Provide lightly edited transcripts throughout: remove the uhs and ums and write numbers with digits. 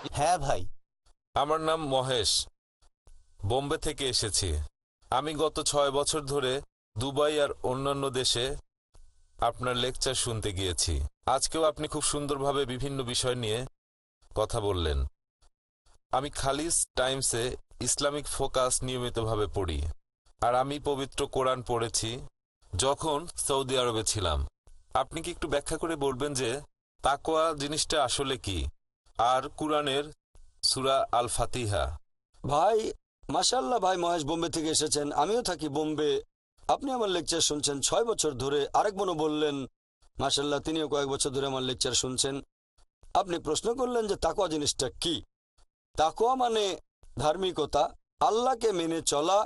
হ্যাঁ ভাই। আমার নাম মহেশ, বোম্বে থেকে এসেছি। আমি গত 6 বছর ধরে দুবাই আর অন্যান্য দেশে আপনার লেকচার শুনতে গিয়েছি। আজকেও আপনি খুব সুন্দরভাবে বিভিন্ন বিষয় নিয়ে কথা বললেন। আমি খালিস টাইমসে ইসলামিক ফোকাস নিয়মিতভাবে পড়ি, আর আমি পবিত্র কোরআন পড়েছি যখন সৌদি আরবে ছিলাম। আপনি কি একটু ব্যাখ্যা করে বলবেন যে তাকওয়া জিনিসটা আসলে কি, আর কোরআনের সূরা আল ফাতিহা? ভাই মাশাআল্লাহ, ভাই মহেশ বোম্বে থেকে এসেছেন, আমিও থাকি বোম্বে। আপনি আমার লেকচার শুনছেন 6 বছর ধরে। আরেক বোনও বললেন মাশাআল্লাহ, তিনিও কয়েক বছর ধরে আমার লেকচার শুনছেন। আপনি প্রশ্ন করলেন যে তাকওয়া জিনিসটা কি। তাকওয়া মানে ধার্মিকতা, আল্লাহকে মেনে চলা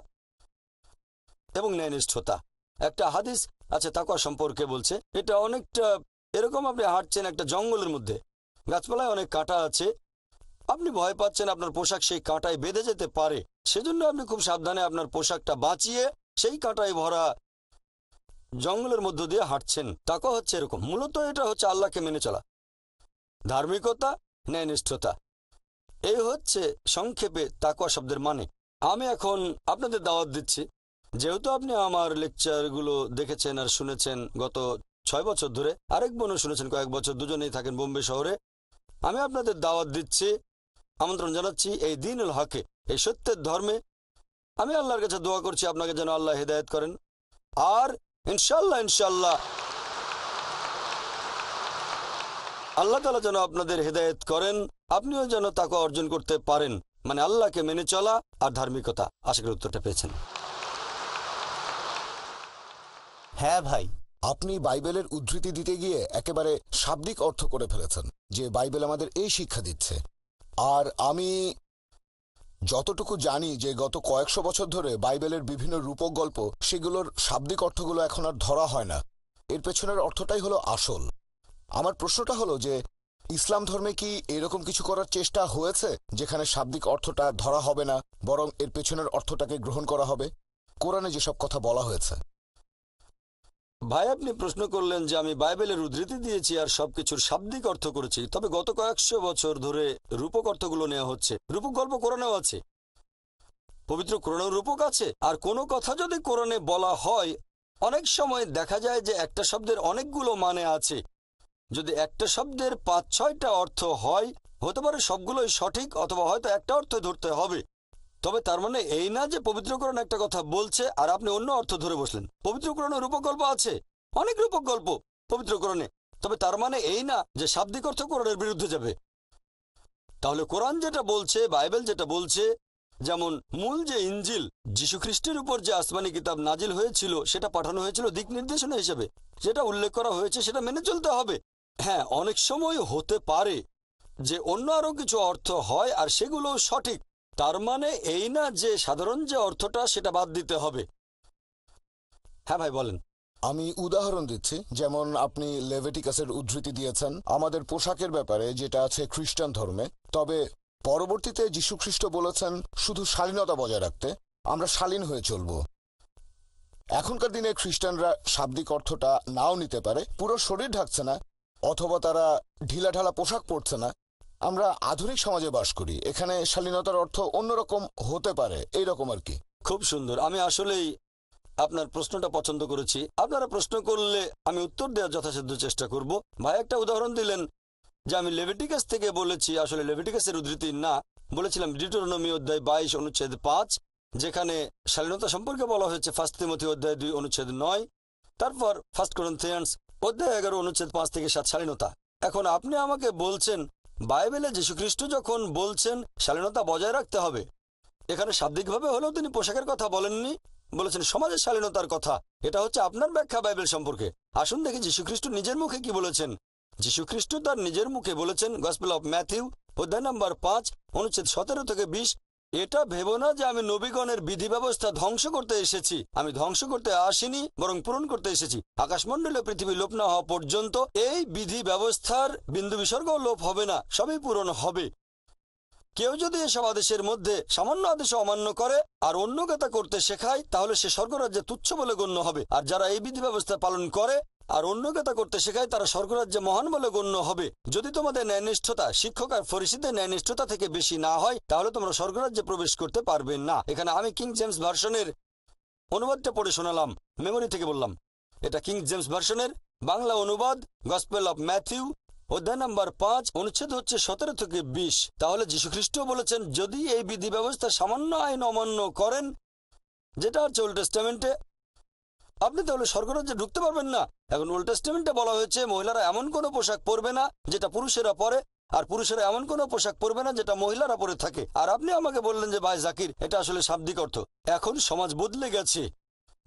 এবং ন্যায়নিষ্ঠতা। একটা হাদিস আছে তাকওয়া সম্পর্কে, বলছে এটা অনেকটা এরকম, আপনি হাঁটছেন একটা জঙ্গলের মধ্যে, গাছপালায় অনেক কাঁটা আছে, আপনি ভয় পাচ্ছেন আপনার পোশাক সেই কাঁটায় বেঁধে যেতে পারে, সেজন্য আপনি খুব সাবধানে আপনার পোশাকটা বাঁচিয়ে সেই কাঁটায় ভরা জঙ্গলের মধ্য দিয়ে হাঁটছেন। তাকওয়া হচ্ছে এরকম। মূলত এটা হচ্ছে আল্লাহকে মেনে চলা, ধার্মিকতা, ন্যায়নিষ্ঠতা। এই হচ্ছে সংক্ষেপে তাকওয়া শব্দের মানে। আমি এখন আপনাদের দাওয়াত দিচ্ছি, যেহেতু আপনি আমার লেকচারগুলো দেখেছেন আর শুনেছেন গত 6 বছর ধরে, আরেক বোনও শুনেছেন কয়েক বছর, দুজনেই থাকেন বোম্বে শহরে। আমি আপনাদের দাওয়াত দিচ্ছি, আমন্ত্রণ জানাচ্ছি এই দ্বীনুল হকে, এই সত্যের ধর্মে। আমি আল্লাহর কাছে দোয়া করছি আপনাকে যেন আল্লাহ হিদায়াত করেন, আর ইনশাল্লাহ ইনশাল্লাহ আল্লাহ তাআলা যেন আপনাদের হিদায়াত করেন, আপনিও যেন তাকওয়া অর্জন করতে পারেন, মানে আল্লাহকে মেনে চলা আর ধার্মিকতা। আশা করি উত্তরটা পেয়েছেন। হ্যাঁ ভাই। আপনি বাইবেলের উদ্ধৃতি দিতে গিয়ে একেবারে শাব্দিক অর্থ করে ফেলেছেন যে বাইবেল আমাদের এই শিক্ষা দিচ্ছে। আর আমি যতটুকু জানি যে গত কয়েকশো বছর ধরে বাইবেলের বিভিন্ন রূপক গল্প, সেগুলোর শাব্দিক অর্থগুলো এখন আর ধরা হয় না, এর পেছনের অর্থটাই হলো আসল। আমার প্রশ্নটা হলো যে ইসলাম ধর্মে কি এরকম কিছু করার চেষ্টা হয়েছে যেখানে শাব্দিক অর্থটা ধরা হবে না, বরং এর পেছনের অর্থটাকে গ্রহণ করা হবে, কোরআনে যেসব কথা বলা হয়েছে? ভাই আপনি প্রশ্ন করলেন যে আমি বাইবেলের উদ্ধৃতি দিয়েছি আর সবকিছুর শাব্দিক অর্থ করেছি, তবে গত কয়েকশো বছর ধরে রূপক অর্থগুলো নেওয়া হচ্ছে। রূপক গল্প কোরআনেও আছে, পবিত্র কোরআনেও রূপক আছে। আর কোনো কথা যদি কোরআনে বলা হয়, অনেক সময় দেখা যায় যে একটা শব্দের অনেকগুলো মানে আছে। যদি একটা শব্দের 5-6টা অর্থ হয়, হতে পারে সবগুলোই সঠিক, অথবা হয়তো একটা অর্থ ধরতে হবে। তবে তার মানে এই না যে পবিত্র কোরআন একটা কথা বলছে আর আপনি অন্য অর্থ ধরে বসলেন। পবিত্র কোরআনে রূপক গল্প আছে, অনেক রূপক গল্প পবিত্র কোরআনে, তবে তার মানে এই না যে শাব্দিক অর্থ কোরআনের বিরুদ্ধে যাবে। তাহলে কোরআন যেটা বলছে, বাইবেল যেটা বলছে, যেমন মূল যে ইঞ্জিল, যীশুখ্রিস্টের উপর যে আসমানি কিতাব নাজিল হয়েছিল, সেটা পাঠানো হয়েছিল দিক নির্দেশনা হিসেবে, যেটা উল্লেখ করা হয়েছে সেটা মেনে চলতে হবে। হ্যাঁ, অনেক সময় হতে পারে যে অন্য আরো কিছু অর্থ হয় আর সেগুলো সঠিক, তার মানে এই না যে সাধারণ যে অর্থটা সেটা বাদ দিতে হবে। হ্যাঁ ভাই বলেন। আমি উদাহরণ দিচ্ছি, যেমন আপনি লেভিটিকাসের উদ্ধৃতি দিয়েছেন আমাদের পোশাকের ব্যাপারে, যেটা আছে খ্রিস্টান ধর্মে। তবে পরবর্তীতে যীশুখ্রিস্ট বলেছেন শুধু শালীনতা বজায় রাখতে, আমরা শালীন হয়ে চলব। এখনকার দিনে খ্রিস্টানরা শাব্দিক অর্থটা নাও নিতে পারে, পুরো শরীর ঢাকছে না, অথবা তারা ঢিলাঢালা পোশাক পরছে না। আমরা আধুনিক সমাজে বাস করি, এখানে শালীনতার অর্থ অন্যরকম হতে পারে, এইরকম আর কি। খুব সুন্দর। আমি আসলেই আপনার প্রশ্নটা পছন্দ করেছি। আপনারা প্রশ্ন করলে আমি উত্তর দেওয়ার যথাসাধ্য চেষ্টা করব। ভাই একটা উদাহরণ দিলেন যে আমি লেভিটিকাস থেকে বলেছি, আসলে লেভিটিকাসের উদ্ধৃতি না, বলেছিলাম ডিউটেরোনমি অধ্যায় 22 অনুচ্ছেদ 5, যেখানে শালীনতা সম্পর্কে বলা হয়েছে 1 তিমথি অধ্যায় 2 অনুচ্ছেদ 9, তারপর 1 করিন্থিয়ান্স অধ্যায় 11 অনুচ্ছেদ 5 থেকে 7 শালীনতা। এখন আপনি আমাকে বলছেন বাইবেলে যীশুখ্রিস্ট যখন বলছেন শালীনতা বজায় রাখতে হবে, এখানে শাব্দিকভাবে হলেও তিনি পোশাকের কথা বলেননি, বলেছেন সমাজের শালীনতার কথা। এটা হচ্ছে আপনার ব্যাখ্যা বাইবেল সম্পর্কে। আসুন দেখি যীশুখ্রিস্ট নিজের মুখে কি বলেছেন। যীশুখ্রিস্ট তার নিজের মুখে বলেছেন, গসপেল অফ ম্যাথিউ অধ্যায় নম্বর 5 অনুচ্ছেদ 17 থেকে 20, এটা ভেবো না যে আমি নবীগণের বিধি ব্যবস্থা ধ্বংস করতে এসেছি। আমি ধ্বংস করতে আসিনি, বরং পূরণ করতে এসেছি। আকাশমণ্ডলে পৃথিবী লোপ না হওয়া পর্যন্ত এই বিধি ব্যবস্থার বিন্দু বিসর্গও লোপ হবে না, সবই পূরণ হবে। কেউ যদি এসব আদেশের মধ্যে সামান্য আদেশ অমান্য করে আর অন্যকে তা করতে শেখায়, তাহলে সে স্বর্গরাজ্যে তুচ্ছ বলে গণ্য হবে। আর যারা এই বিধি ব্যবস্থা পালন করে আর অন্যকে তা করতে শেখায়, তারা স্বর্গরাজ্যে মহান বলে গণ্য হবে। যদি তোমাদের ন্যায়নিষ্ঠতা শিক্ষক আর ফরিসীদের ন্যায়নিষ্ঠতা থেকে বেশি না হয়, তাহলে তোমরা স্বর্গরাজ্যে প্রবেশ করতে পারবে না। এখানে আমি কিং জেমস ভার্সনের অনুবাদটা পড়ে শোনালাম, মেমোরি থেকে বললাম। এটা কিং জেমস ভার্সনের বাংলা অনুবাদ, গসপেল অফ ম্যাথিউ, অধ্যায় নাম্বার 5, অনুচ্ছেদ হচ্ছে 17 থেকে 20। তাহলে যীশুখ্রিস্ট বলেছেন, যদি এই বিধি ব্যবস্থা সামান্য আইন অমান্য করেন, যেটা হচ্ছে ওল্ড টেস্টামেন্টে, আপনি তাহলে স্বর্গরাজ্যে ঢুকতে পারবেন না। এখন ওল্ড টেস্টামেন্টে বলা হয়েছে মহিলারা এমন কোনো পোশাক পরবে না যেটা পুরুষেরা পরে, আর পুরুষেরা এমন কোনো পোশাক পরবে না যেটা মহিলারা পরে থাকে। আর আপনি আমাকে বললেন যে ভাই জাকির, এটা আসলে শাব্দিক অর্থ। এখন সমাজ বদলে গেছে,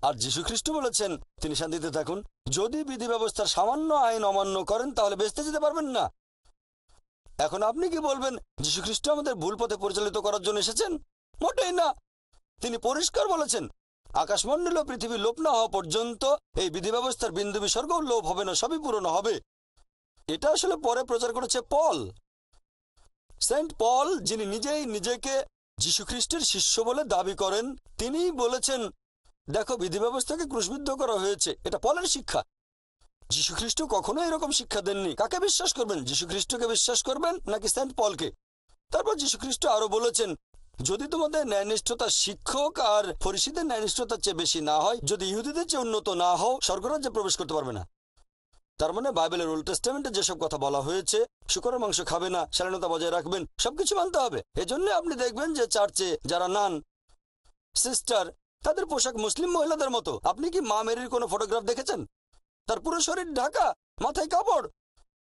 আর যীশুখ্রিস্ট বলেছেন, তিনি শান্তিতে থাকুন, যদি বিধি ব্যবস্থার সামান্য আইন অমান্য করেন তাহলে বেঁচতে যেতে পারবেন না। এখন আপনি কি বলবেন যীশুখ্রিস্ট আমাদের ভুল পথে পরিচালিত করার জন্য এসেছেন? মোটেই না। তিনি পরিষ্কার বলেছেন, আকাশমণ্ডল ও পৃথিবী লোপ না হওয়া পর্যন্ত এই বিধি ব্যবস্থার বিন্দু বিসর্গও লোপ হবে না, সবই পূরণ হবে। এটা আসলে পরে প্রচার করেছে পল, সেন্ট পল, যিনি নিজেই নিজেকে যীশুখ্রিস্টের শিষ্য বলে দাবি করেন। তিনিই বলেছেন, দেখো বিধি ব্যবস্থাকে ক্রুশবিদ্ধ করা হয়েছে। এটা পলের শিক্ষা। যীশুখ্রিস্ট কখনো এরকম শিক্ষা দেননি। কাকে বিশ্বাস করবেন, যীশুখ্রিস্টকে বিশ্বাস করবেন নাকি সেন্ট পলকে? তারপর যীশুখ্রিস্ট আরো বলেছেন, যদি তোমাদের ন্যায়নিষ্ঠতা শিক্ষক আর ফরিসীদের ন্যায়নিষ্ঠতার চেয়ে বেশি না হয়, যদি ইহুদিদের চেয়ে উন্নত না হও, স্বর্গরাজ্যে প্রবেশ করতে পারবে না। তার মানে বাইবেলের ওল্ড টেস্টামেন্টে যেসব কথা বলা হয়েছে, শূকরের মাংস খাবে না, শালীনতা বজায় রাখবেন, সবকিছু মানতে হবে। এজন্য আপনি দেখবেন যে চার্চে যারা নান সিস্টার, তাদের পোশাক মুসলিম মহিলাদের মতো। আপনি কি মা মেরির কোনো ফটোগ্রাফ দেখেছেন? তার পুরো শরীর ঢাকা, মাথায় কাপড়,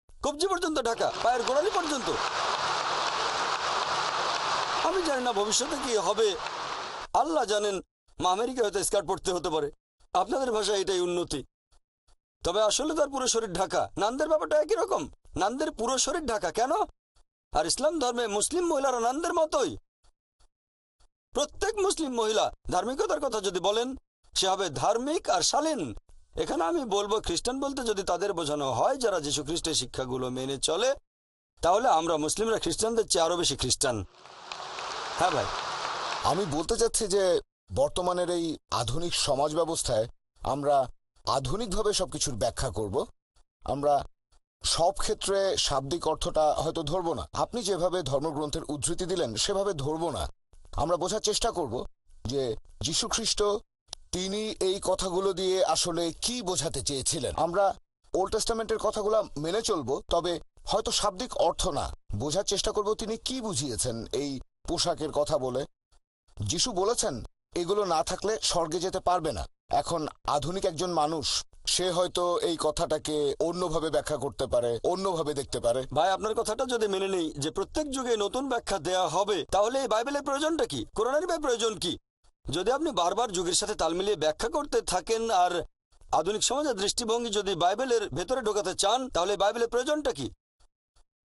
কবজি পর্যন্ত ঢাকা, পায়ের গোড়ালি পর্যন্ত। আমি জানি না ভবিষ্যতে কি হবে, আল্লাহ জানেন। মা মেরিকে হয়তো স্কার্ট পরতে হতে পারে, আপনাদের ভাষায় এটাই উন্নতি। তবে আসলে তার পুরো শরীর ঢাকা। নানদের ব্যাপারটা একই রকম, নানদের পুরো শরীর ঢাকা। কেন? আর ইসলাম ধর্মে মুসলিম মহিলারা নানদের মতোই। প্রত্যেক মুসলিম মহিলা ধার্মিকতার কথা যদি বলেন, সে হবে ধার্মিক আর শালীন। এখানে আমি বলবো, খ্রিস্টান বলতে যদি তাদের বোঝানো হয় যারা যীশু খ্রিস্টের শিক্ষাগুলো মেনে চলে, তাহলে আমরা মুসলিমরা খ্রিস্টানদের চেয়ে আরো বেশি খ্রিস্টান। হ্যাঁ ভাই, আমি বলতে চাচ্ছি যে বর্তমানের এই আধুনিক সমাজ ব্যবস্থায় আমরা আধুনিকভাবে সবকিছুর ব্যাখ্যা করব। আমরা সব ক্ষেত্রে শাব্দিক অর্থটা হয়তো ধরবো না, আপনি যেভাবে ধর্মগ্রন্থের উদ্ধৃতি দিলেন সেভাবে ধরবো না। আমরা বোঝার চেষ্টা করব যে যীশু খ্রিস্ট তিনি এই কথাগুলো দিয়ে আসলে কি বোঝাতে চেয়েছিলেন। আমরা ওল্ড টেস্টামেন্টের কথাগুলো মেনে চলবো, তবে হয়তো শাব্দিক অর্থ না, বোঝার চেষ্টা করব তিনি কি বুঝিয়েছেন এই পোশাকের কথা বলে। যিশু বলেছেন এগুলো না থাকলে স্বর্গে যেতে পারবে না। এখন আধুনিক একজন মানুষ, সে হয়তো এই কথাটাকে অন্যভাবে ব্যাখ্যা করতে পারে, অন্যভাবে দেখতে পারে। ভাই আপনার কথাটা যদি মেনে নেই যে প্রত্যেক যুগে নতুন ব্যাখ্যা দেয়া হবে, তাহলে এই বাইবেলের প্রয়োজনটা কি? কোরআনের প্রয়োজন কি? যদি আপনি বারবার যুগের সাথে তাল মিলিয়ে ব্যাখ্যা করতে থাকেন আর আধুনিক সমাজের দৃষ্টিভঙ্গি যদি বাইবেলের ভেতরে ঢোকাতে চান, তাহলে বাইবেলের প্রয়োজনটা কি?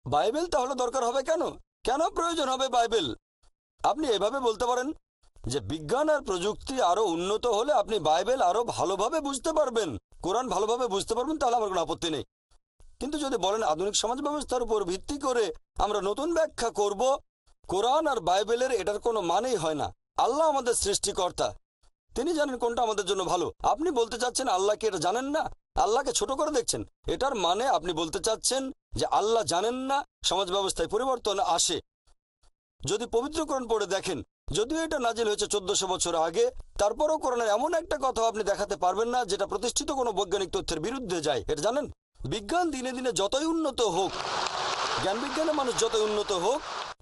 বাইবেল তাহলে দরকার হবে কেন? কেন প্রয়োজন হবে বাইবেল? আপনি এভাবে বলতে পারেন যে বিজ্ঞান আর প্রযুক্তি আরো উন্নত হলে আপনি বাইবেল আরো ভালোভাবে বুঝতে পারবেন, কোরআন ভালোভাবে বুঝতে পারবেন, তাহলে আমার কোনো আপত্তি নেই। কিন্তু যদি বলেন আধুনিক সমাজ ব্যবস্থার উপর ভিত্তি করে আমরা নতুন ব্যাখ্যা করব, কোরআন আর বাইবেলের এটার কোনো মানেই হয় না। আল্লাহ আমাদের সৃষ্টিকর্তা, তিনি জানেন কোনটা আমাদের জন্য ভালো। আপনি বলতে চাচ্ছেন আল্লাহকে এটা জানেন না, আল্লাহকে ছোট করে দেখছেন। এটার মানে আপনি বলতে চাচ্ছেন যে আল্লাহ জানেন না সমাজ ব্যবস্থায় পরিবর্তন আসে। যদি পবিত্র কোরআন পড়ে দেখেন, যদিও এটা নাজিল হয়েছে 1400 বছর আগে, তারপরও কোরআনের এমন একটা কথা আপনি দেখাতে পারবেন না যেটা প্রতিষ্ঠিত কোনো বৈজ্ঞানিক তথ্যের বিরুদ্ধে যায়। এটা জানেন? বিজ্ঞান দিনে দিনে যতই উন্নত হোক, জ্ঞান বিজ্ঞানে মানুষ যতই উন্নত হোক,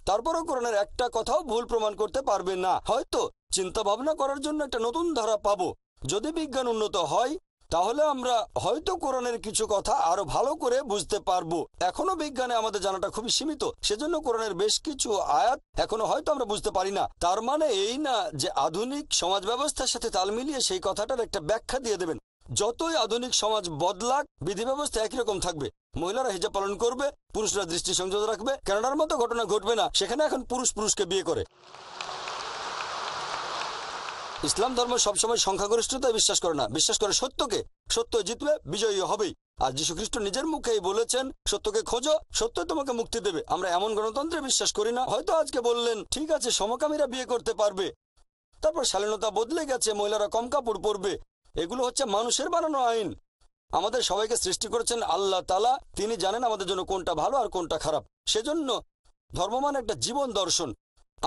তারপরও কোরআনের একটা কথাও ভুল প্রমাণ করতে পারবে না। হয়তো চিন্তা ভাবনা করার জন্য একটা নতুন ধারা পাবো। যদি বিজ্ঞান উন্নত হয়, তাহলে আমরা হয়তো কোরআনের কিছু কথা আরো ভালো করে বুঝতে পারবো। এখনো বিজ্ঞানে আমাদের জানাটা খুবই সীমিত, সেজন্য কোরআনের বেশ কিছু আয়াত এখনো হয়তো আমরা বুঝতে পারি না। তার মানে এই না যে আধুনিক সমাজ ব্যবস্থার সাথে তাল মিলিয়ে সেই কথাটার একটা ব্যাখ্যা দিয়ে দেবেন। যতই আধুনিক সমাজ বদলাক, বিধি ব্যবস্থা একই রকম থাকবে। মহিলারা হিজাব পালন করবে, পুরুষরা দৃষ্টি সংযত রাখবে। কানাডার মতো ঘটনা ঘটবে না, সেখানে এখন পুরুষ পুরুষকে বিয়ে করে। ইসলাম ধর্ম সবসময় সংখ্যাগরিষ্ঠতায় বিশ্বাস করে না, বিশ্বাস করে সত্যকে। সত্য জিতবে, বিজয়ী হবেই। আর যীশু খ্রিস্ট নিজের মুখেই বলেছেন, সত্যকে খোঁজো, সত্য তোমাকে মুক্তি দেবে। আমরা এমন গণতন্ত্রে বিশ্বাস করি না। হয়তো আজকে বললেন ঠিক আছে সমকামীরা বিয়ে করতে পারবে, তারপর শালীনতা বদলে গেছে, মহিলারা কম কাপড় পরবে। এগুলো হচ্ছে মানুষের বানানো আইন। আমাদের সবাইকে সৃষ্টি করেছেন আল্লাহ তাআলা। তিনি জানেন আমাদের জন্য কোনটা ভালো আর কোনটা খারাপ। সেজন্য ধর্ম মানে একটা জীবন দর্শন।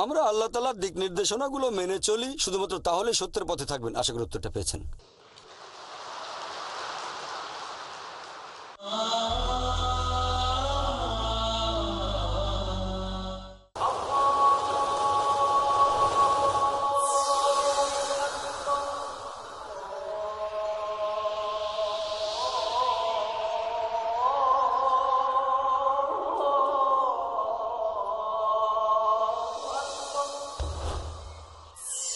আমরা আল্লাহ তাআলার দিক নির্দেশনাগুলো মেনে চলি, শুধুমাত্র তাহলে সত্যের পথে থাকবেন। আশা করি উত্তরটা পেয়েছেন।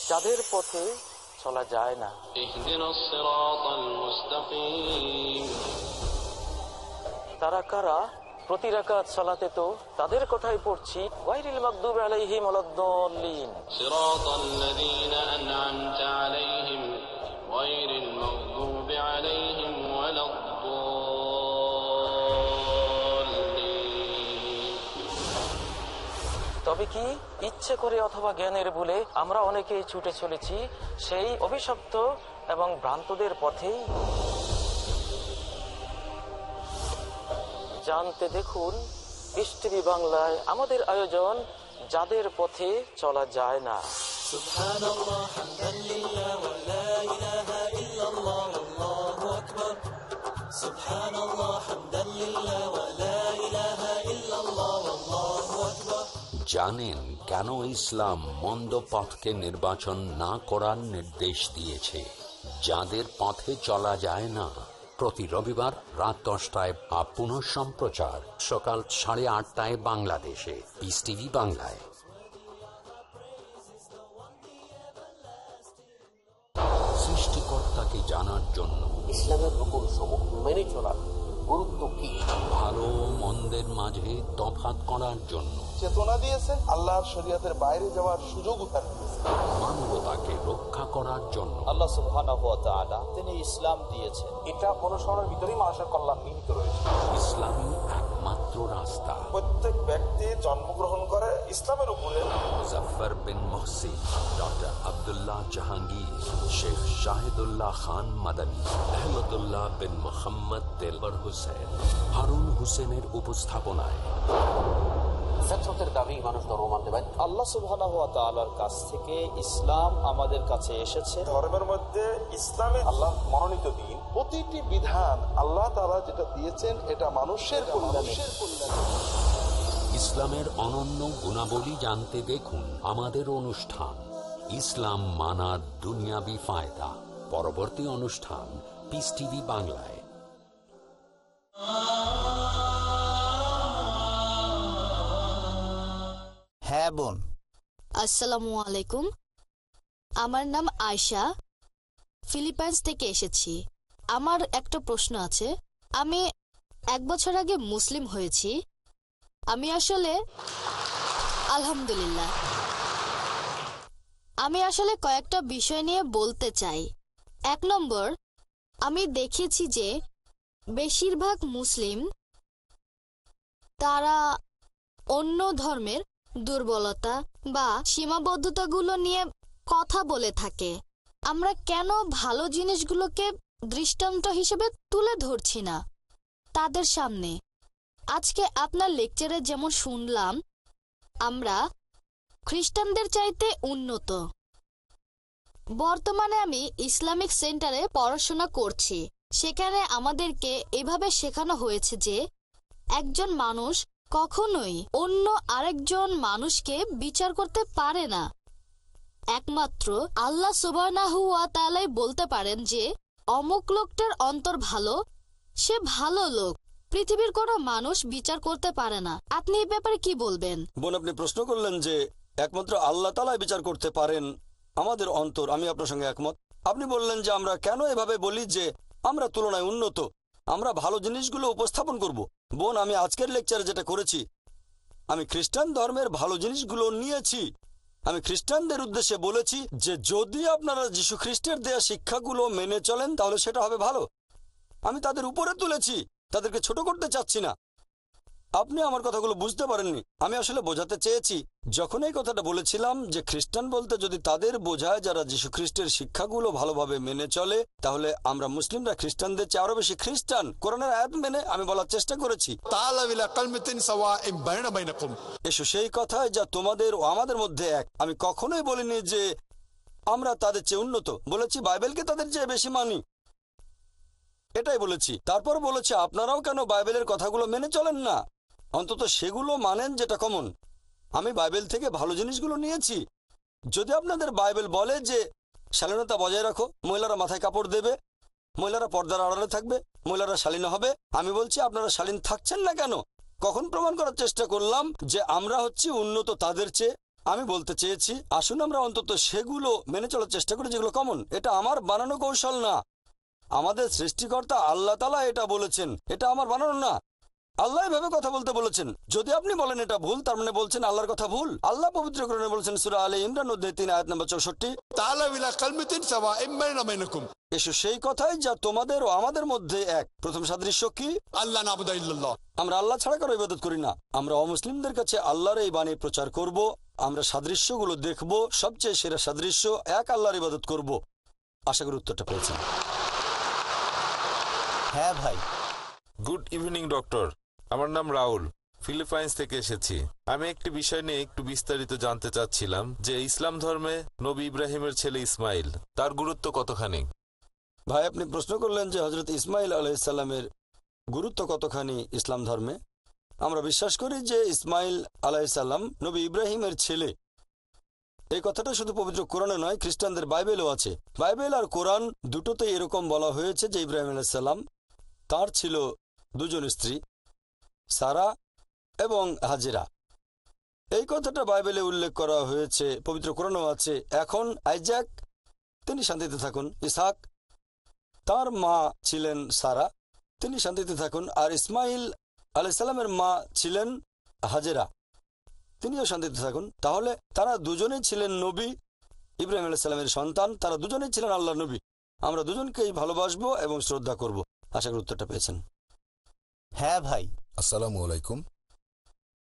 যাদের পথে চলা যায় না, তারা কারা? প্রতি রাকাত সালাতে তো তাদের কথাই পড়ছি, গায়রিল মাগদুবি আলাইহিম ওয়ালাদ-দাল্লিন, সিরাতাল্লাযীনা আন'আমতা আলাইহিম গায়রিল মাগদুবি আলাইহিম ওয়ালাদ-দাল্লিন। তবে কি ইচ্ছে করে অথবা জ্ঞানের ভুলে আমরা অনেকেই ছুটে চলেছি সেই অভিশপ্ত এবং ভ্রান্তদের পথেই? জানতে দেখুন পিস টিভি বাংলায় আমাদের আয়োজন যাদের পথে চলা যায় না। সুবহানাল্লাহ, হামদুলিল্লাহ, ওয়া লা ইলাহা ইল্লাল্লাহ, আল্লাহু আকবার। সুবহানাল্লাহ, হামদুলিল্লাহ, ওয়া লা ইলাহা ইল্লাল্লাহ, আল্লাহু আকবার। জানেন কেন ইসলাম মন্দ পথকে নির্বাচন না করার নির্দেশ দিয়েছে? যাদের পথে চলা যায় না। প্রতি রবিবার রাত 10টায় বা পুনঃ সম্প্রচার সকাল 8:30টায় বাংলাদেশে পিস টিভি বাংলায়। সৃষ্টিকর্তাকে জানার জন্য ইসলামের হুকুম সমূহ মেনে চলার গুরুত্ব কি? ভালো মন্দের মাঝে তফাৎ করার জন্য চেতনা দিয়েছেন, আল্লাহর শরীয়তের বাইরে যাওয়ার সুযোগ মানবতাকে রক্ষা করার জন্য আল্লাহ সুবহানাহু ওয়া তাআলা তিনি ইসলাম দিয়েছেন। এটা অনুসরণের ভিতরেই মানুষের কল্যাণ নিহিত রয়েছে। ইসলামই একমাত্র রাস্তা। প্রত্যেক ব্যক্তি জন্মগ্রহণ করে ইসলামের উপরে। মুজাফফর বিন মুহসিন, ডক্টর আব্দুল্লাহ জাহাঙ্গীর, শেখ শাহিদুল্লাহ খান মাদানী, আহমদুল্লাহ বিন মোহাম্মদ দেলবর হোসেন, হারুন হোসেনের উপস্থাপনায় ফিতরতের দাবি মানুষ ধর্ম মানতে পারে। আল্লাহ সুবহানাহু ওয়া তাআলার কাছ থেকে ইসলাম আমাদের কাছে এসেছে। ধর্মের মধ্যে ইসলামে আল্লাহ মনোনীত দিন, প্রতিটি বিধান আল্লাহ তাআলা যেটা দিয়েছেন এটা মানুষের কল্যাণে। ইসলামের অনন্য গুণাবলী জানতে দেখুন আমাদের অনুষ্ঠান ইসলাম মানার দুনিয়াবি ফায়দা। পরবর্তী অনুষ্ঠান পিস টিভি বাংলায়। হ্যাঁ বোন। আসসালামু আলাইকুম। আমার নাম আয়শা, ফিলিপাইন্স থেকে এসেছি। আমার একটা প্রশ্ন আছে। আমি 1 বছর আগে মুসলিম হয়েছি। আমি আসলে আলহামদুলিল্লাহ। আমি আসলে কয়েকটা বিষয় নিয়ে বলতে চাই। 1 নম্বর, আমি দেখেছি যে বেশিরভাগ মুসলিম তারা অন্য ধর্মের দুর্বলতা বা সীমাবদ্ধতাগুলো নিয়ে কথা বলে থাকে। আমরা কেন ভালো জিনিসগুলোকে দৃষ্টান্ত হিসেবে তুলে ধরছি না তাদের সামনে? আজকে আপনার লেকচারে যেমন শুনলাম আমরা খ্রিস্টানদের চাইতে উন্নত। বর্তমানে আমি ইসলামিক সেন্টারে পড়াশোনা করছি। সেখানে আমাদেরকে এভাবে শেখানো হয়েছে যে একজন মানুষ কখনোই অন্য আরেকজন মানুষকে বিচার করতে পারে না। একমাত্র আল্লাহ সুবহানাহু ওয়া তাআলাই বলতে পারেন যে অমুক লোকটার অন্তর ভালো, সে ভালো লোক। পৃথিবীর কোনো মানুষ বিচার করতে পারে না। আপনি এই ব্যাপারে কি বলবেন? বোন, আপনি প্রশ্ন করলেন যে একমাত্র আল্লাহ তাআলাই বিচার করতে পারেন আমাদের অন্তর। আমি আপনার সঙ্গে একমত। আপনি বললেন যে আমরা কেন এভাবে বলি যে আমরা তুলনায় উন্নত, আমরা ভালো জিনিসগুলো উপস্থাপন করব। বোন, আমি আজকের লেকচারে যেটা করেছি, আমি খ্রিস্টান ধর্মের ভালো জিনিসগুলো নিয়েছি। আমি খ্রিস্টানদের উদ্দেশ্যে বলেছি যে যদি আপনারা যীশু খ্রিস্টের দেয়া শিক্ষাগুলো মেনে চলেন তাহলে সেটা হবে ভালো। আমি তাদের উপরে তুলেছি, তাদেরকে ছোট করতে চাচ্ছি না। আপনি আমার কথাগুলো বুঝতে পারেননি। আমি আসলে বোঝাতে চেয়েছি, যখন এই কথাটা বলেছিলাম যে খ্রিস্টান বলতে যদি তাদের বোঝায় যারা যীশু খ্রিস্টের শিক্ষাগুলো ভালোভাবে মেনে চলে, তাহলে আমরা মুসলিমরা খ্রিস্টানদের চেয়ে আরো বেশি খ্রিস্টান। কোরআনের আয়াত মেনে আমি বলার চেষ্টা করেছি, এসো সেই কথায় যা তোমাদের ও আমাদের মধ্যে এক। আমি কখনোই বলিনি যে আমরা তাদের চেয়ে উন্নত, বলেছি বাইবেলকে তাদের চেয়ে বেশি মানি, এটাই বলেছি। তারপর বলেছি আপনারাও কেন বাইবেলের কথাগুলো মেনে চলেন না, অন্তত সেগুলো মানেন যেটা কমন। আমি বাইবেল থেকে ভালো জিনিসগুলো নিয়েছি। যদি আপনাদের বাইবেল বলে যে শালীনতা বজায় রাখো, মহিলারা মাথায় কাপড় দেবে, মহিলারা পর্দার আড়ালে থাকবে, মহিলারা শালীন হবে, আমি বলছি আপনারা শালীন থাকছেন না কেন? কখন প্রমাণ করার চেষ্টা করলাম যে আমরা হচ্ছি উন্নত তাদের চেয়ে? আমি বলতে চেয়েছি আসুন আমরা অন্তত সেগুলো মেনে চলার চেষ্টা করি যেগুলো কমন। এটা আমার বানানো কৌশল না, আমাদের সৃষ্টিকর্তা আল্লাহ তাআলা এটা বলেছেন, এটা আমার বানানো না। আল্লাহ এভাবে কথা বলতে বলেছেন। যদি আপনি বলেন এটা ভুল, তার মানে বলছেন আল্লাহর কথা ভুল। আল্লাহ পবিত্র কোরআনে বলেছেন সূরা আলে ইমরান অধ্যায় 3 আয়াত নম্বর 64, এসো সেই কথাই যা তোমাদের ও আমাদের মধ্যে এক। প্রথম সাদৃশ্য কি? আল্লাহ নাবুদা ইল্লাল্লাহ, আমরা আল্লাহ ছাড়া কারো ইবাদত করি না। আমরা অমুসলিমদের কাছে আল্লাহর এই বাণী প্রচার করব, আমরা সাদৃশ্যগুলো দেখব, সবচেয়ে সেরা সাদৃশ্য এক আল্লাহর ইবাদত করব। আশা করি উত্তরটা পেয়েছেন। হ্যাঁ ভাই। গুড ইভিনিং ডক্টর, আমার নাম রাহুল, ফিলিপাইন্স থেকে এসেছি। আমি একটি বিষয় নিয়ে একটু বিস্তারিত জানতে চাচ্ছিলাম যে ইসলাম ধর্মে নবী ইব্রাহিমের ছেলে ইসমাইল, তার গুরুত্ব কতখানি? ভাই আপনি প্রশ্ন করলেন যে হযরত ইসমাইল আলাইহিস সালামের গুরুত্ব কতখানি ইসলাম ধর্মে। আমরা বিশ্বাস করি যে ইসমাইল আলাইহিস সালাম নবী ইব্রাহিমের ছেলে। এই কথাটা শুধু পবিত্র কোরআনে নয়, খ্রিস্টানদের বাইবেলও আছে। বাইবেল আর কোরআন দুটোতেই এরকম বলা হয়েছে যে ইব্রাহিম আলাইহিস সালাম তার ছিল দুজন স্ত্রী, সারা এবং হাজেরা। এই কথাটা বাইবেলে উল্লেখ করা হয়েছে, পবিত্র কোরআনও আছে। এখন আইজাক, তিনি শান্তিতে থাকুন। ইসহাক, তার মা ছিলেন সারা, তিনি শান্তিতে থাকুন। আর ইসমাইল আলাইহিস সালামের মা ছিলেন হাজেরা, তিনিও শান্তিতে থাকুন। তাহলে তারা দুজনেই ছিলেন নবী, ইব্রাহিম আলাইহিস সালামের সন্তান। তারা দুজনেই ছিলেন আল্লাহর নবী। আমরা দুজনকেই ভালোবাসবো এবং শ্রদ্ধা করব। আশা করি উত্তরটা পেয়েছেন। হ্যাঁ ভাই। আসসালামু আলাইকুম।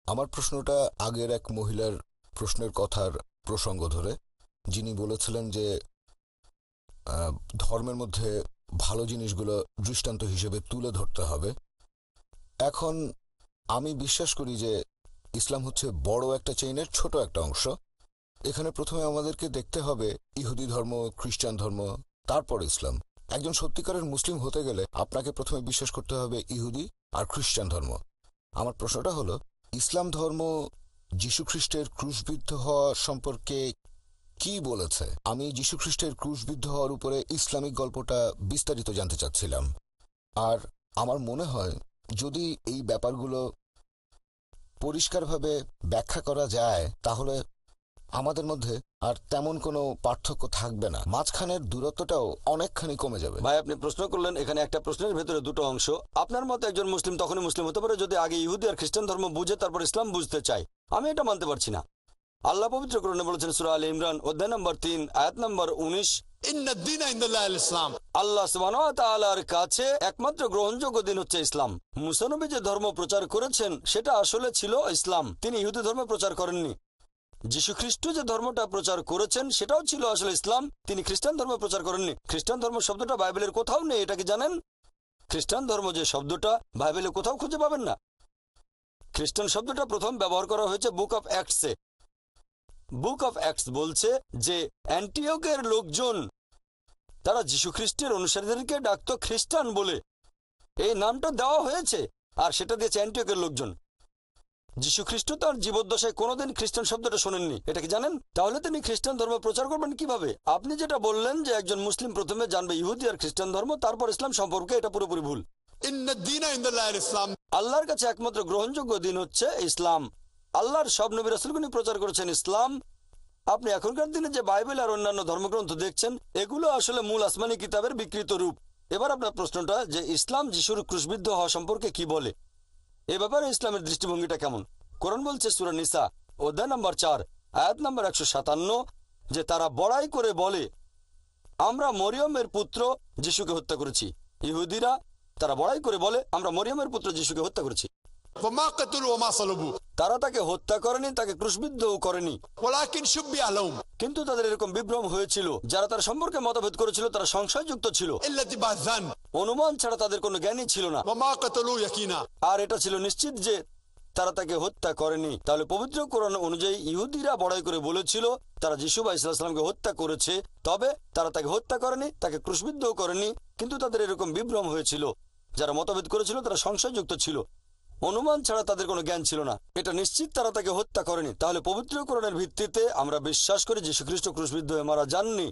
আমার প্রশ্নটা আগের এক মহিলার প্রশ্নের কথার প্রসঙ্গ ধরে, যিনি বলেছিলেন যে ধর্মের মধ্যে ভালো জিনিসগুলো দৃষ্টান্ত হিসেবে তুলে ধরতে হবে। এখন আমি বিশ্বাস করি যে ইসলাম হচ্ছে বড় একটা চেইনের ছোট একটা অংশ। এখানে প্রথমে আমাদেরকে দেখতে হবে ইহুদি ধর্ম, খ্রিস্টান ধর্ম, তারপর ইসলাম। একজন সত্যিকারের মুসলিম হতে গেলে আপনাকে প্রথমে বিশ্বাস করতে হবে ইহুদি আর খ্রিস্টান ধর্ম। আমার প্রশ্নটা হলো, ইসলাম ধর্ম যীশু খ্রিস্টের ক্রুশবিদ্ধ হওয়া সম্পর্কে কি বলেছে? আমি যীশু খ্রিস্টের ক্রুশবিদ্ধ হওয়ার উপরে ইসলামিক গল্পটা বিস্তারিত জানতে চাচ্ছিলাম। আর আমার মনে হয় যদি এই ব্যাপারগুলো পরিষ্কারভাবে ব্যাখ্যা করা যায়, তাহলে আমাদের মধ্যে আর তেমন কোনো পার্থক্য থাকবে না, মাঝখানের দূরত্বটাও অনেকখানি কমে যাবে। ভাই আপনি প্রশ্ন করলেন, এখানে একটা প্রশ্নের ভেতরে দুটো অংশ। আপনার মতো একজন মুসলিম তখনই মুসলিম হতে পারে যদি আগে ইহুদি আর খ্রিস্টান ধর্ম বুঝে তারপর ইসলাম বুঝতে চায়। আমি এটা মানতে পারছি না। আল্লাহ পবিত্র কোরআনে বলেছেন সূরা আলে ইমরান অধ্যায় নম্বর 3 আয়াত নম্বর 19, আল্লাহ সুবহানাহু ওয়া তাআলার কাছে একমাত্র গ্রহণযোগ্য দিন হচ্ছে ইসলাম। মুসা নবী যে ধর্ম প্রচার করেছেন সেটা আসলে ছিল ইসলাম, তিনি ইহুদি ধর্ম প্রচার করেননি। যীশু খ্রিস্ট যে ধর্মটা প্রচার করেছেন সেটাও ছিল আসলে ইসলাম, তিনি খ্রিস্টান ধর্ম প্রচার করেননি। খ্রিস্টান ধর্ম শব্দটা বাইবেলের কোথাও নেই, এটা কি জানেন? খ্রিস্টান ধর্ম যে শব্দটা বাইবেলে কোথাও খুঁজে পাবেন না। খ্রিস্টান শব্দটা প্রথম ব্যবহার করা হয়েছে বুক অফ অ্যাক্টসে। বুক অফ অ্যাক্টস বলছে যে অ্যান্টিওকের লোকজন তারা যীশু খ্রিস্টের অনুসারীদেরকে ডাকতো খ্রিস্টান বলে, এই নামটা দেওয়া হয়েছে আর সেটা দিয়েছে অ্যান্টিওকের লোকজন। যীশু খ্রিস্ট তার জীবদ্দশায় কোনোদিন খ্রিস্টান শব্দটা শোনেননি, এটা কি জানেন? তাহলে তিনি খ্রিস্টান ধর্ম প্রচার করবেন কিভাবে? আপনি যেটা বললেন যে একজন মুসলিম প্রথমে জানবে ইহুদি আর খ্রিস্টান ধর্ম তারপর ইসলাম সম্পর্কে, এটা পুরোপুরি ভুল। আল্লাহর কাছে একমাত্র গ্রহণযোগ্য দিন হচ্ছে ইসলাম। আল্লাহর সব নবী রাসূলগণ প্রচার করেছেন ইসলাম। আপনি এখনকার দিনে যে বাইবেল আর অন্যান্য ধর্মগ্রন্থ দেখছেন এগুলো আসলে মূল আসমানি কিতাবের বিকৃত রূপ। এবার আপনার প্রশ্নটা যে ইসলাম যিশুর ক্রুশবিদ্ধ হওয়া সম্পর্কে কি বলে, এ ব্যাপারে ইসলামের দৃষ্টিভঙ্গিটা কেমন? কোরআন বলছে সূরা নিসা অধ্যায় নম্বর 4 আয়াত নম্বর 157 যে তারা বড়াই করে বলে আমরা মরিয়মের পুত্র যিশুকে হত্যা করেছি। ইহুদিরা তারা বড়াই করে বলে আমরা মরিয়মের পুত্র যিশুকে হত্যা করেছি। وما قتلوا وما صلبوا তারা তাকে হত্যা করেনি, তাকে ক্রুশবিদ্ধও করেনি, ولكن شبه لهم কিন্তু তাদের এরকম বিভ্রম হয়েছিল। যারা তার সম্পর্কে মতভেদ করেছিল তারা সংশয়যুক্ত ছিল, إلا اتباع الظن অনুমান ছাড়া তাদের কোনো জ্ঞানই ছিল না। وما قتلوا يقينا আর এটা ছিল নিশ্চিত যে তারা তাকে হত্যা করেনি। তাহলে পবিত্র কোরআন অনুযায়ী ইহুদিরা বড়াই করে বলেছিল তারা যিশু আলাইহিস সালামকে হত্যা করেছে, তবে তারা তাকে হত্যা করেনি, তাকে ক্রুশবিদ্ধও করেনি, কিন্তু তাদের এরকম বিভ্রম হয়েছিল। যারা মতভেদ করেছিল তারা সংশয়যুক্ত ছিল, অনুমান ছাড়া তাদের কোনো জ্ঞান ছিল না। এটা নিশ্চিত তারা তাকে হত্যা করেনি। তাহলে পবিত্র কোরআনের ভিত্তিতে আমরা বিশ্বাস করি যীশু খ্রিস্ট ক্রুশবিদ্ধ হয়ে মারা যাননি।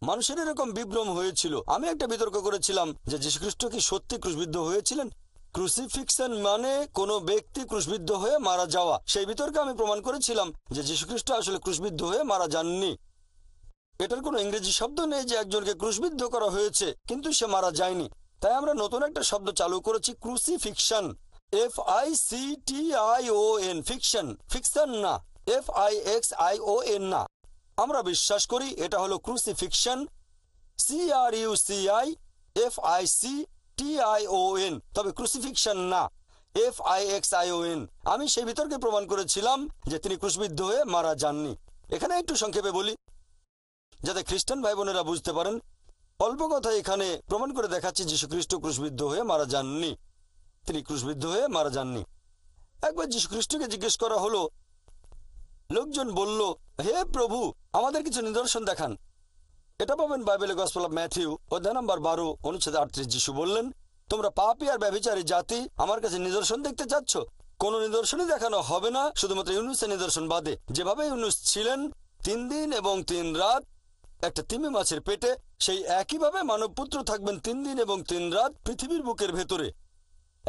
মানুষের এরকম বিভ্রম হয়েছিল। আমি একটা বিতর্ক করেছিলাম যে যীশু খ্রিস্ট কি সত্যি ক্রুশবিদ্ধ হয়েছিলেন। ক্রুসিফিক্সন মানে কোনো ব্যক্তি ক্রুশবিদ্ধ হয়ে মারা যাওয়া। সেই বিতর্কে আমি প্রমাণ করেছিলাম যে যীশু খ্রিস্ট আসলে ক্রুশবিদ্ধ হয়ে মারা যাননি। এটার কোনো ইংরেজি শব্দ নেই যে একজনকে ক্রুশবিদ্ধ করা হয়েছে কিন্তু সে মারা যায়নি। তাই আমরা নতুন একটা শব্দ চালু করেছি, ক্রুসিফিকশন। FICTION, ফিকশন, ফিকশন না, FIXION না। আমরা বিশ্বাস করি এটা হলো ক্রুসিফিকশন, CRUCIFICTION, তবে ক্রুসিফিকশন না, FIXION। আমি সেই বিতর্কে প্রমাণ করেছিলাম যে তিনি ক্রুশবিদ্ধ হয়ে মারা যাননি। এখানে একটু সংক্ষেপে বলি যাতে খ্রিস্টান ভাই বোনেরা বুঝতে পারেন। অল্প কথা এখানে প্রমাণ করে দেখাচ্ছি যীশু খ্রিস্ট ক্রুশবিদ্ধ হয়ে মারা যাননি, তিনি ক্রুশবিদ্ধ হয়ে মারা যাননি। একবার যীশু খ্রিস্টকে জিজ্ঞেস করা হলো, লোকজন বলল, হে প্রভু আমাদের কিছু নিদর্শন দেখান। এটা পাবেন বাইবেলে গসপেল অফ ম্যাথিউ অধ্যায় নম্বর 12 অনুচ্ছেদ 38। যিশু বললেন, তোমরা পাপী আর ব্যভিচারী জাতি আমার কাছে নিদর্শন দেখতে চাচ্ছ? কোন নিদর্শনই দেখানো হবে না শুধুমাত্র ইউনুসের নিদর্শন বাদে। যেভাবে ইউনুস ছিলেন 3 দিন এবং 3 রাত একটা তিমি মাছের পেটে, সেই একইভাবে মানবপুত্র থাকবেন 3 দিন এবং 3 রাত পৃথিবীর বুকের ভেতরে।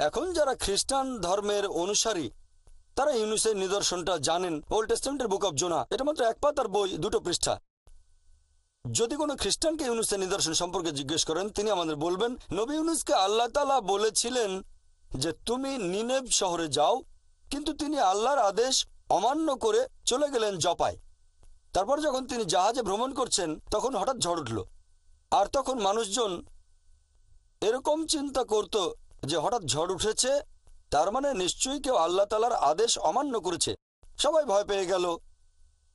এখন যারা খ্রিস্টান ধর্মের অনুসারী তারা ইউনুসের নিদর্শনটা জানেন। ওল্ড টেস্টামেন্টের বুক অফ জোনা, এটা মাত্র 1 পাতার বই, 2 পৃষ্ঠা। যদি কোনো খ্রিস্টানকে ইউনুসের নিদর্শন সম্পর্কে জিজ্ঞেস করেন তিনি আমাদের বলবেন, নবী ইউনুসকে আল্লাহ তাআলা বলেছিলেন যে তুমি নিনেভ শহরে যাও, কিন্তু তিনি আল্লাহর আদেশ অমান্য করে চলে গেলেন জপায়। তারপর যখন তিনি জাহাজে ভ্রমণ করছেন তখন হঠাৎ ঝড় উঠল, আর তখন মানুষজন এরকম চিন্তা করত যে হঠাৎ ঝড় উঠেছে, তার মানে নিশ্চয়ই কেউ আল্লাহ তাআলার আদেশ অমান্য করেছে। সবাই ভয় পেয়ে গেল।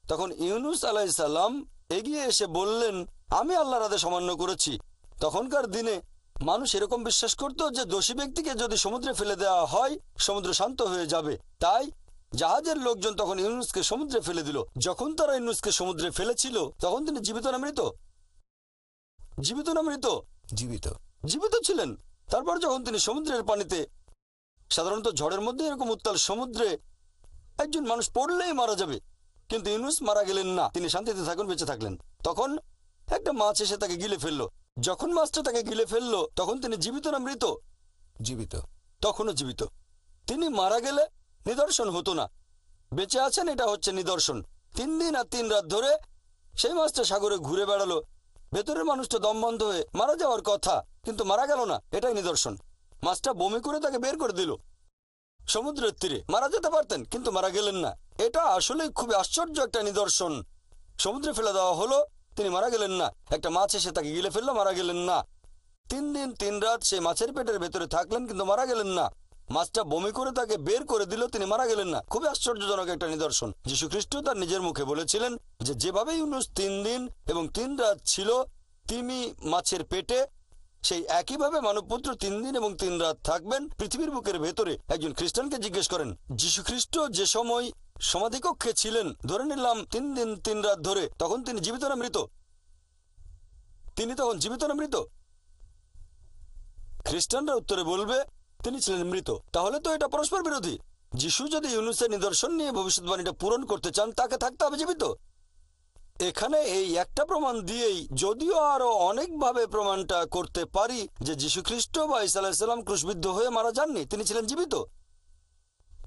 তখন ইউনুস আলাইহিস সালাম এগিয়ে এসে বললেন, আমি আল্লাহর আদেশ অমান্য করেছি। তখনকার দিনে মানুষ এরকম বিশ্বাস করত যে দোষী ব্যক্তিকে যদি সমুদ্রে ফেলে দেওয়া হয় সমুদ্র শান্ত হয়ে যাবে। তাই জাহাজের লোকজন তখন ইউনুসকে সমুদ্রে ফেলে দিল। যখন তারা ইউনুসকে সমুদ্রে ফেলেছিল তখন তিনি জীবিত না মৃত? জীবিত না মৃত? জীবিত। জীবিত ছিলেন। তারপর যখন তিনি সমুদ্রের পানিতে, সাধারণত ঝড়ের মধ্যে এরকম উত্তাল সমুদ্রে একজন মানুষ পড়লেই মারা যাবে, কিন্তু ইউনুস মারা গেলেন না, তিনি শান্তিতে থাকুন, বেঁচে থাকলেন। তখন একটা মাছ এসে তাকে গিলে ফেললো। যখন মাছটা তাকে গিলে ফেললো তখন তিনি জীবিত না মৃত? জীবিত। তখনও জীবিত। তিনি মারা গেলে নিদর্শন হতো না। বেঁচে আছেন, এটা হচ্ছে নিদর্শন। 3 দিন আর 3 রাত ধরে সেই মাছটা সাগরে ঘুরে বেড়ালো, ভেতরের মানুষটা দম বন্ধ হয়ে মারা যাওয়ার কথা কিন্তু মারা গেল না, এটাই নিদর্শন। মাছটা বমি করে তাকে বের করে দিল সমুদ্রের তীরে। মারা যেতে পারতেন কিন্তু মারা গেলেন না। এটা আসলে খুবই আশ্চর্য একটা নিদর্শন। সমুদ্রে ফেলে দেওয়া হলো, তিনি মারা গেলেন না। একটা মাছ এসে তাকে গিলে ফেললো, মারা গেলেন না। 3 দিন 3 রাত সেই মাছের পেটের ভেতরে থাকলেন কিন্তু মারা গেলেন না। মাছটা বমি করে তাকে বের করে দিল, তিনি মারা গেলেন না। খুবই আশ্চর্যজনক একটা নিদর্শন। যীশু খ্রিস্ট তার নিজের মুখে বলেছিলেন যে যেভাবে ইউনুস 3 দিন এবং 3 রাত ছিল তিমি মাছের পেটে, সেই একইভাবে মানবপুত্র 3 দিন এবং 3 রাত থাকবেন পৃথিবীর বুকের ভেতরে। একজন খ্রিস্টানকে জিজ্ঞেস করেন, যীশু খ্রিস্ট যে সময় সমাধিকক্ষে ছিলেন, ধরে নিলাম 3 দিন 3 রাত ধরে, তখন তিনি জীবিত না মৃত? তিনি তখন জীবিত না মৃত? খ্রিস্টানরা উত্তরে বলবে তিনি ছিলেন মৃত। তাহলে তো এটা পরস্পর বিরোধী। যিশু যদি ইউনুসের নিদর্শন নিয়ে ভবিষ্যৎবাণীটা পূরণ করতে চান তাকে থাকতে হবে জীবিত। এখানে এই একটা প্রমাণ দিয়েই, যদিও আরো অনেকভাবে প্রমাণটা করতে পারি যে যীশু খ্রিস্ট বা ঈসা আলাইহিস সালাম ক্রুশবিদ্ধ হয়ে মারা যাননি, তিনি ছিলেন জীবিত।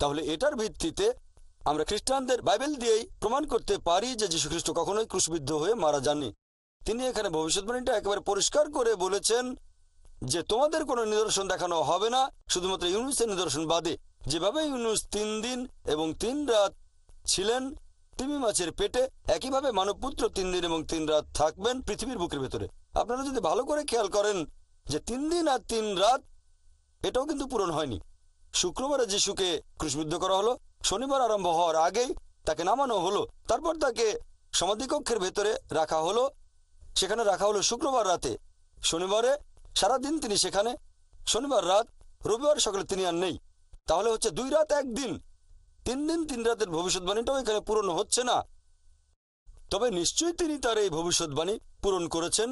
তাহলে এটার ভিত্তিতে আমরা খ্রিস্টানদের বাইবেল দিয়েই প্রমাণ করতে পারি যে যীশু খ্রিস্ট কখনোই ক্রুশবিদ্ধ হয়ে মারা যাননি। তিনি এখানে ভবিষ্যৎবাণীটা একেবারে পরিষ্কার করে বলেছেন যে তোমাদের কোনো নিদর্শন দেখানো হবে না শুধুমাত্র ইউনুসের নিদর্শন বাদে। যেভাবে ইউনুস 3 দিন এবং 3 রাত ছিলেন তিমি মাছের পেটে, একইভাবে মানবপুত্র 3 দিন এবং 3 রাত থাকবেন পৃথিবীর বুকের ভেতরে। আপনারা যদি ভালো করে খেয়াল করেন যে 3 দিন আর 3 রাত এটাও কিন্তু পূরণ হয়নি। শুক্রবারে যিশুকে ক্রুশবিদ্ধ করা হলো, শনিবার আরম্ভ হওয়ার আগেই তাকে নামানো হলো, তারপর তাকে সমাধিকক্ষের ভেতরে রাখা হলো, সেখানে রাখা হলো শুক্রবার রাতে। শনিবারে সারাদিন তিনি সেখানে, শনিবার রাত, রবিবার সকালে তিনি আর নেই। তাহলে হচ্ছে 2 রাত 1 দিন, 3 দিন 3 রাতের ভবিষ্যৎবাণীটাও এখানে পূরণ হচ্ছে না। তবে নিশ্চয়ই তিনি তার এই ভবিষ্যৎবাণী পূরণ করেছেন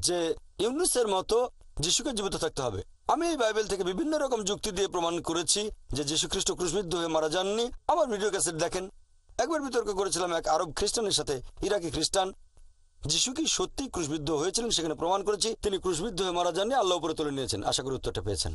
যে ইউনুসের মতো যিশুকে জীবিত থাকতে হবে। আমি এই বাইবেল থেকে বিভিন্ন রকম যুক্তি দিয়ে প্রমাণ করেছি যে যীশু খ্রিস্ট ক্রুশবিদ্ধ হয়ে মারা যাননি। আমার ভিডিও ক্যাসেট দেখেন। একবার বিতর্ক করেছিলাম এক আরব খ্রিস্টানের সাথে, ইরাকি খ্রিস্টান। যিশু কি সত্যি ক্রুশবিদ্ধ হয়েছিলেন সেখানে প্রমাণ করেছি তিনি ক্রুশবিদ্ধ হয়ে মারা যাননি, আল্লাহ উপরে তুলে নিয়েছেন। আশা করি উত্তরটা পেয়েছেন।